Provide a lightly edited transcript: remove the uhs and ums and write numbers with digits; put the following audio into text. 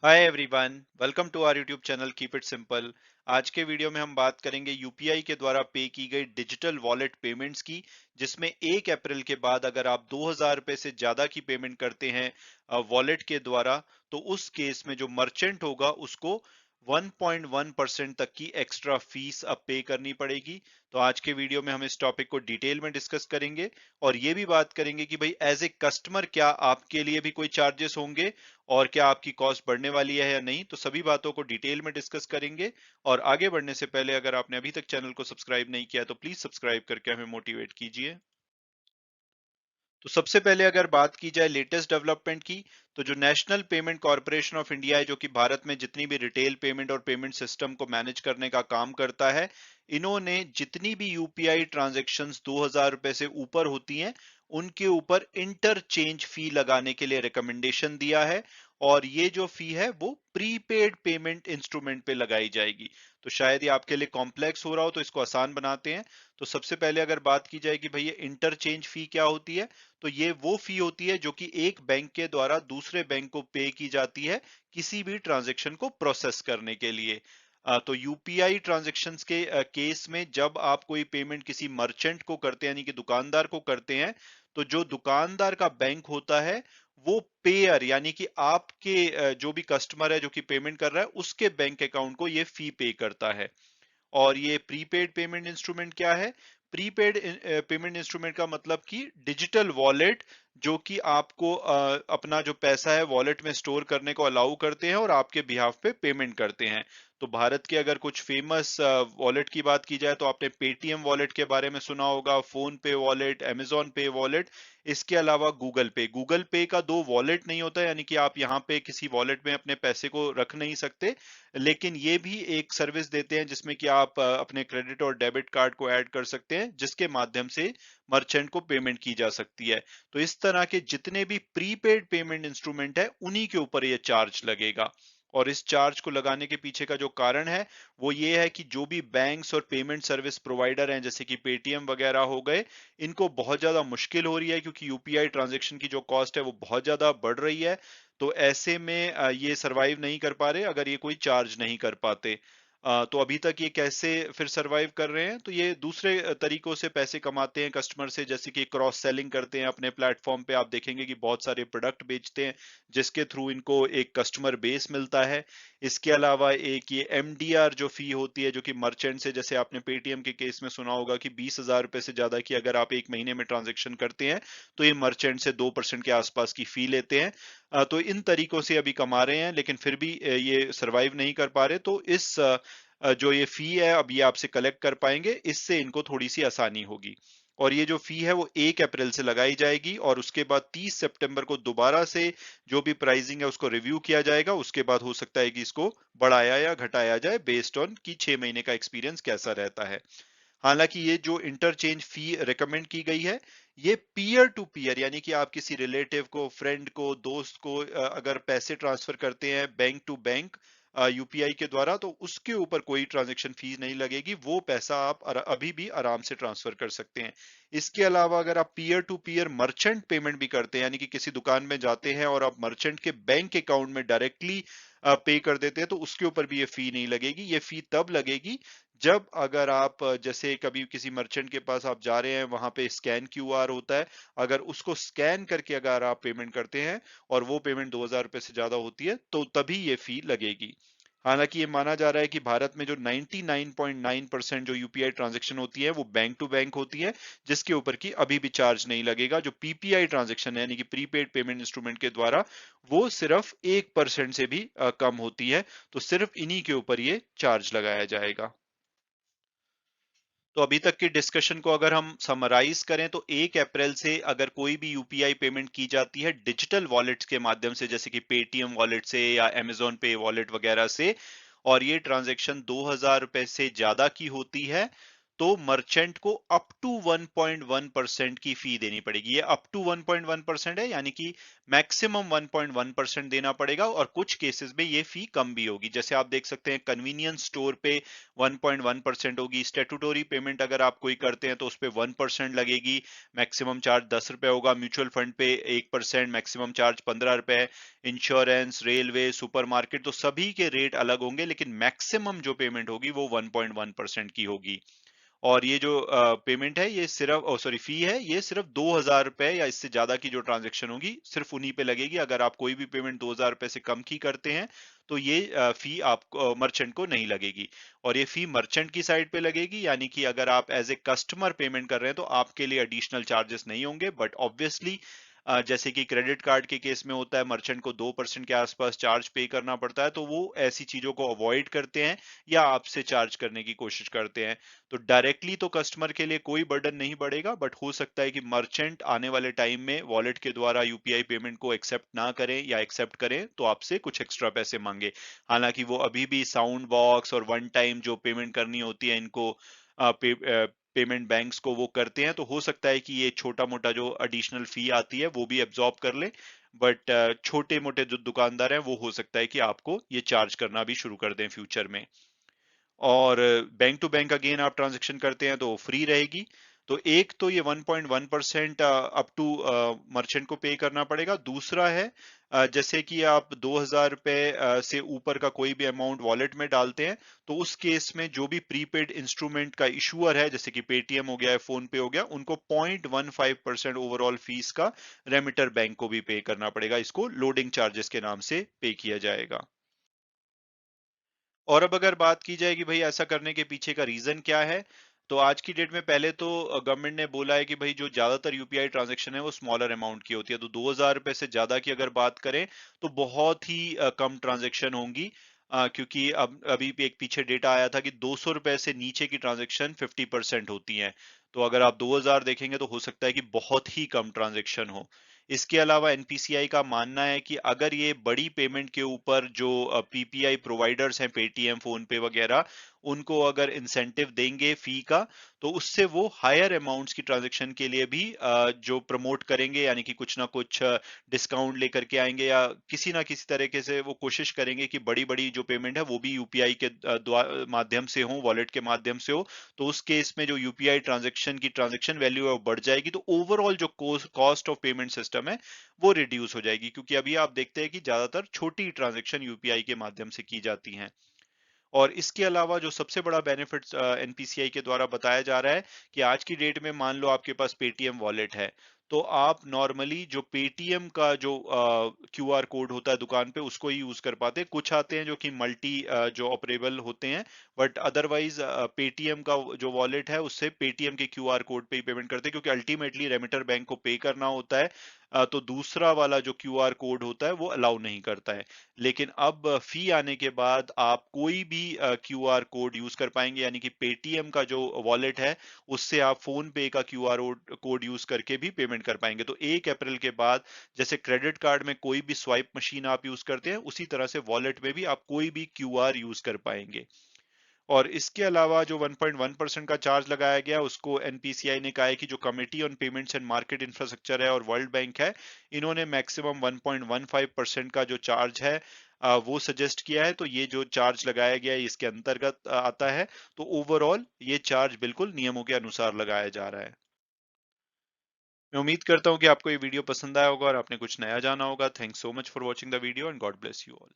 Hi everyone, welcome to our YouTube channel keep it simple. आज के video में हम बात करेंगे यूपीआई के द्वारा पे की गई डिजिटल वॉलेट पेमेंट्स की, जिसमें 1 अप्रैल के बाद अगर आप 2000 रुपए से ज्यादा की पेमेंट करते हैं वॉलेट के द्वारा, तो उस केस में जो मर्चेंट होगा उसको 1.1% तक की एक्स्ट्रा फीस अब पे करनी पड़ेगी। तो आज के वीडियो में हम इस टॉपिक को डिटेल में डिस्कस करेंगे और ये भी बात करेंगे कि भाई एज ए कस्टमर क्या आपके लिए भी कोई चार्जेस होंगे और क्या आपकी कॉस्ट बढ़ने वाली है या नहीं। तो सभी बातों को डिटेल में डिस्कस करेंगे। और आगे बढ़ने से पहले अगर आपने अभी तक चैनल को सब्सक्राइब नहीं किया तो प्लीज सब्सक्राइब करके हमें मोटिवेट कीजिए। तो सबसे पहले अगर बात की जाए लेटेस्ट डेवलपमेंट की, तो जो national payment corporation of India है, जो कि भारत में जितनी भी रिटेल पेमेंट और पेमेंट सिस्टम को मैनेज करने का काम करता है, इन्होंने जितनी भी यूपीआई ट्रांजैक्शंस 2000 रुपए से ऊपर होती हैं उनके ऊपर इंटरचेंज फी लगाने के लिए रिकमेंडेशन दिया है। और ये जो फी है वो प्रीपेड पेमेंट इंस्ट्रूमेंट पे लगाई जाएगी। तो शायद ये आपके लिए कॉम्प्लेक्स हो रहा हो, तो इसको आसान बनाते हैं। तो सबसे पहले अगर बात की जाए कि भाई ये इंटरचेंज फी क्या होती है, तो ये वो फी होती है जो कि एक बैंक के द्वारा दूसरे बैंक को पे की जाती है किसी भी ट्रांजैक्शन को प्रोसेस करने के लिए। तो यूपीआई ट्रांजैक्शंस के केस में जब आप कोई पेमेंट किसी मर्चेंट को करते हैं, यानी कि दुकानदार को करते हैं, तो जो दुकानदार का बैंक होता है वो पेयर यानी कि आपके जो भी कस्टमर है जो कि पेमेंट कर रहा है उसके बैंक अकाउंट को ये फी पे करता है। और ये प्रीपेड पेमेंट इंस्ट्रूमेंट क्या है? प्रीपेड पेमेंट इंस्ट्रूमेंट का मतलब कि डिजिटल वॉलेट जो कि आपको अपना जो पैसा है वॉलेट में स्टोर करने को अलाउ करते हैं और आपके बिहाफ पे पेमेंट करते हैं। तो भारत के अगर कुछ फेमस वॉलेट की बात की जाए तो आपने पेटीएम वॉलेट के बारे में सुना होगा, फोन पे वॉलेट, अमेजॉन पे वॉलेट। इसके अलावा गूगल पे का दो वॉलेट नहीं होता, यानी कि आप यहाँ पे किसी वॉलेट में अपने पैसे को रख नहीं सकते, लेकिन ये भी एक सर्विस देते हैं जिसमें कि आप अपने क्रेडिट और डेबिट कार्ड को ऐड कर सकते हैं, जिसके माध्यम से मर्चेंट को पेमेंट की जा सकती है। तो इस तरह के जितने भी प्रीपेड पेमेंट इंस्ट्रूमेंट है उन्हीं के ऊपर ये चार्ज लगेगा। और इस चार्ज को लगाने के पीछे का जो कारण है वो ये है कि जो भी बैंक्स और पेमेंट सर्विस प्रोवाइडर हैं जैसे कि पेटीएम वगैरह हो गए, इनको बहुत ज्यादा मुश्किल हो रही है क्योंकि यूपीआई ट्रांजैक्शन की जो कॉस्ट है वो बहुत ज्यादा बढ़ रही है। तो ऐसे में ये सरवाइव नहीं कर पा रहे अगर ये कोई चार्ज नहीं कर पाते। तो अभी तक ये कैसे फिर सरवाइव कर रहे हैं, तो ये दूसरे तरीकों से पैसे कमाते हैं कस्टमर से, जैसे कि क्रॉस सेलिंग करते हैं अपने प्लेटफॉर्म पे। आप देखेंगे कि बहुत सारे प्रोडक्ट बेचते हैं जिसके थ्रू इनको एक कस्टमर बेस मिलता है। इसके अलावा एक ये एमडीआर जो फी होती है जो कि मर्चेंट से, जैसे आपने पेटीएम के केस में सुना होगा कि 20,000 रुपए से ज्यादा की अगर आप एक महीने में ट्रांजेक्शन करते हैं तो ये मर्चेंट से 2% के आसपास की फी लेते हैं। तो इन तरीकों से अभी कमा रहे हैं लेकिन फिर भी ये सरवाइव नहीं कर पा रहे। तो इस जो ये फी है अब ये आपसे कलेक्ट कर पाएंगे, इससे इनको थोड़ी सी आसानी होगी। और ये जो फी है वो 1 अप्रैल से लगाई जाएगी और उसके बाद 30 सितंबर को दोबारा से जो भी प्राइसिंग है उसको रिव्यू किया जाएगा। उसके बाद हो सकता है कि इसको बढ़ाया या घटाया जाए बेस्ड ऑन कि 6 महीने का एक्सपीरियंस कैसा रहता है। हालांकि ये जो इंटरचेंज फी रिकमेंड की गई है, ये पीयर टू पीयर यानी कि आप किसी रिलेटिव को, फ्रेंड को, दोस्त को अगर पैसे ट्रांसफर करते हैं बैंक टू बैंक यूपीआई के द्वारा, तो उसके ऊपर कोई ट्रांजैक्शन फीस नहीं लगेगी। वो पैसा आप अभी भी आराम से ट्रांसफर कर सकते हैं। इसके अलावा अगर आप peer to peer merchant payment भी करते हैं, यानी कि किसी दुकान में जाते हैं और आप मर्चेंट के बैंक अकाउंट में डायरेक्टली पे कर देते हैं, तो उसके ऊपर भी ये फी नहीं लगेगी। ये फी तब लगेगी जब अगर आप जैसे कभी किसी मर्चेंट के पास आप जा रहे हैं, वहां पे स्कैन क्यूआर होता है, अगर उसको स्कैन करके अगर आप पेमेंट करते हैं और वो पेमेंट 2000 रुपए से ज्यादा होती है तो तभी ये फी लगेगी। हालांकि ये माना जा रहा है कि भारत में जो 99.9% जो यूपीआई ट्रांजैक्शन होती है वो बैंक टू बैंक होती है, जिसके ऊपर की अभी भी चार्ज नहीं लगेगा। जो पीपीआई ट्रांजैक्शन है यानी कि प्रीपेड पेमेंट इंस्ट्रूमेंट के द्वारा, वो सिर्फ 1% से भी कम होती है। तो सिर्फ इन्हीं के ऊपर ये चार्ज लगाया जाएगा। तो अभी तक की डिस्कशन को अगर हम समराइज करें तो 1 अप्रैल से अगर कोई भी यूपीआई पेमेंट की जाती है डिजिटल वॉलेट्स के माध्यम से, जैसे कि पेटीएम वॉलेट से या अमेजोन पे वॉलेट वगैरह से, और ये ट्रांजैक्शन 2000 रुपए से ज्यादा की होती है, तो मर्चेंट को अप टू 1.1% की फी देनी पड़ेगी। ये अप टू 1.1% है, यानी कि मैक्सिमम 1.1% देना पड़ेगा, और कुछ केसेस में ये फी कम भी होगी। जैसे आप देख सकते हैं कन्वीनियंस स्टोर पे 1.1% होगी, स्टेटूटोरी पेमेंट अगर आप कोई करते हैं तो उस पे 1% लगेगी, मैक्सिमम चार्ज 10 रुपए होगा, म्यूचुअल फंड पे 1%, मैक्सिमम चार्ज 15 रुपए है, इंश्योरेंस, रेलवे, सुपरमार्केट, तो सभी के रेट अलग होंगे, लेकिन मैक्सिमम जो पेमेंट होगी वो 1.1% की होगी। और ये जो पेमेंट है ये सिर्फ सॉरी फी है, ये सिर्फ 2,000 रुपए या इससे ज्यादा की जो ट्रांजेक्शन होगी सिर्फ उन्हीं पे लगेगी। अगर आप कोई भी पेमेंट 2,000 रुपए से कम की करते हैं तो ये फी आपको मर्चेंट को नहीं लगेगी। और ये फी मर्चेंट की साइड पे लगेगी, यानी कि अगर आप एज ए कस्टमर पेमेंट कर रहे हैं तो आपके लिए एडिशनल चार्जेस नहीं होंगे। बट ऑब्वियसली जैसे कि क्रेडिट कार्ड के केस में होता है, मर्चेंट को 2% के आसपास चार्ज पे करना पड़ता है, तो वो ऐसी चीजों को अवॉइड करते हैं या आपसे चार्ज करने की कोशिश करते हैं। तो डायरेक्टली तो कस्टमर के लिए कोई बर्डन नहीं पड़ेगा, बट हो सकता है कि मर्चेंट आने वाले टाइम में वॉलेट के द्वारा यूपीआई पेमेंट को एक्सेप्ट ना करें, या एक्सेप्ट करें तो आपसे कुछ एक्स्ट्रा पैसे मांगे। हालांकि वो अभी भी साउंड बॉक्स और वन टाइम जो पेमेंट करनी होती है इनको पेमेंट बैंक्स को, वो करते हैं। तो हो सकता है कि ये छोटा मोटा जो एडिशनल फी आती है वो भी एब्जॉर्ब कर ले, बट छोटे मोटे जो दुकानदार हैं वो हो सकता है कि आपको ये चार्ज करना भी शुरू कर दें फ्यूचर में। और बैंक टू बैंक अगेन आप ट्रांजैक्शन करते हैं तो फ्री रहेगी। तो एक तो ये 1.1% अप टू मर्चेंट को पे करना पड़ेगा। दूसरा है जैसे कि आप 2,000 रुपए से ऊपर का कोई भी अमाउंट वॉलेट में डालते हैं, तो उस केस में जो भी प्रीपेड इंस्ट्रूमेंट का इशूअर है, जैसे कि पेटीएम हो गया है, फोन पे हो गया, उनको 0.15% ओवरऑल फीस का रेमिटर बैंक को भी पे करना पड़ेगा। इसको लोडिंग चार्जेस के नाम से पे किया जाएगा। और अब अगर बात की जाए कि भाई ऐसा करने के पीछे का रीजन क्या है, तो आज की डेट में पहले तो गवर्नमेंट ने बोला है कि भाई जो ज्यादातर यूपीआई ट्रांजैक्शन है वो स्मॉलर अमाउंट की होती है। तो 2,000 रुपए से ज्यादा की अगर बात करें तो बहुत ही कम ट्रांजैक्शन होंगी। क्योंकि अब अभी भी एक पीछे डेटा आया था कि 200 रुपए से नीचे की ट्रांजैक्शन 50% होती हैं। तो अगर आप 2,000 देखेंगे तो हो सकता है कि बहुत ही कम ट्रांजैक्शन हो। इसके अलावा एनपीसीआई का मानना है कि अगर ये बड़ी पेमेंट के ऊपर जो पीपीआई प्रोवाइडर्स हैं, पेटीएम, फोन पे वगैरह, उनको अगर इंसेंटिव देंगे फी का, तो उससे वो हायर अमाउंट्स की ट्रांजैक्शन के लिए भी जो प्रमोट करेंगे, यानी कि कुछ ना कुछ डिस्काउंट लेकर के आएंगे, या किसी ना किसी तरीके से वो कोशिश करेंगे कि बड़ी बड़ी जो पेमेंट है वो भी यूपीआई के माध्यम से हो, वॉलेट के माध्यम से हो। तो उस केस में जो यूपीआई ट्रांजैक्शन की ट्रांजैक्शन वैल्यू है वो बढ़ जाएगी, तो ओवरऑल जो कॉस्ट ऑफ पेमेंट सिस्टम है वो रिड्यूस हो जाएगी। क्योंकि अभी आप देखते हैं कि ज्यादातर छोटी ट्रांजैक्शन यूपीआई के माध्यम से की जाती हैं। और इसके अलावा जो सबसे बड़ा बेनिफिट एनपीसीआई के द्वारा बताया जा रहा है कि आज की डेट में मान लो आपके पास पेटीएम वॉलेट है, तो आप नॉर्मली जो पेटीएम का जो क्यूआर कोड होता है दुकान पे उसको ही यूज कर पाते हैं। कुछ आते हैं जो कि मल्टी जो ऑपरेबल होते हैं, बट अदरवाइज पेटीएम का जो वॉलेट है उससे पेटीएम के क्यूआर कोड पे ही पेमेंट करते हैं, क्योंकि अल्टीमेटली रेमिटर बैंक को पे करना होता है। तो दूसरा वाला जो क्यूआर कोड होता है वो अलाउ नहीं करता है। लेकिन अब फी आने के बाद आप कोई भी क्यूआर कोड यूज कर पाएंगे, यानी कि पेटीएम का जो वॉलेट है उससे आप फोन पे का क्यूआर कोड यूज करके भी पेमेंट कर पाएंगे। तो 1 अप्रैल के बाद जैसे क्रेडिट कार्ड में कोई भी स्वाइप मशीन आप यूज करते हैं, उसी तरह से वॉलेट में भी आप कोई भी क्यूआर यूज कर पाएंगे। और इसके अलावा जो 1.1% का चार्ज लगाया गया उसको एनपीसीआई ने कहा है कि जो committee on payments and market infrastructure है और वर्ल्ड बैंक है, इन्होंने मैक्सिमम 1.15% का जो चार्ज है वो सजेस्ट किया है। तो ये जो चार्ज लगाया गया है इसके अंतर्गत आता है। तो ओवरऑल ये चार्ज बिल्कुल नियमों के अनुसार लगाया जा रहा है। मैं उम्मीद करता हूँ कि आपको ये वीडियो पसंद आया होगा और आपने कुछ नया जाना होगा। Thanks so much for watching the video and God bless you all.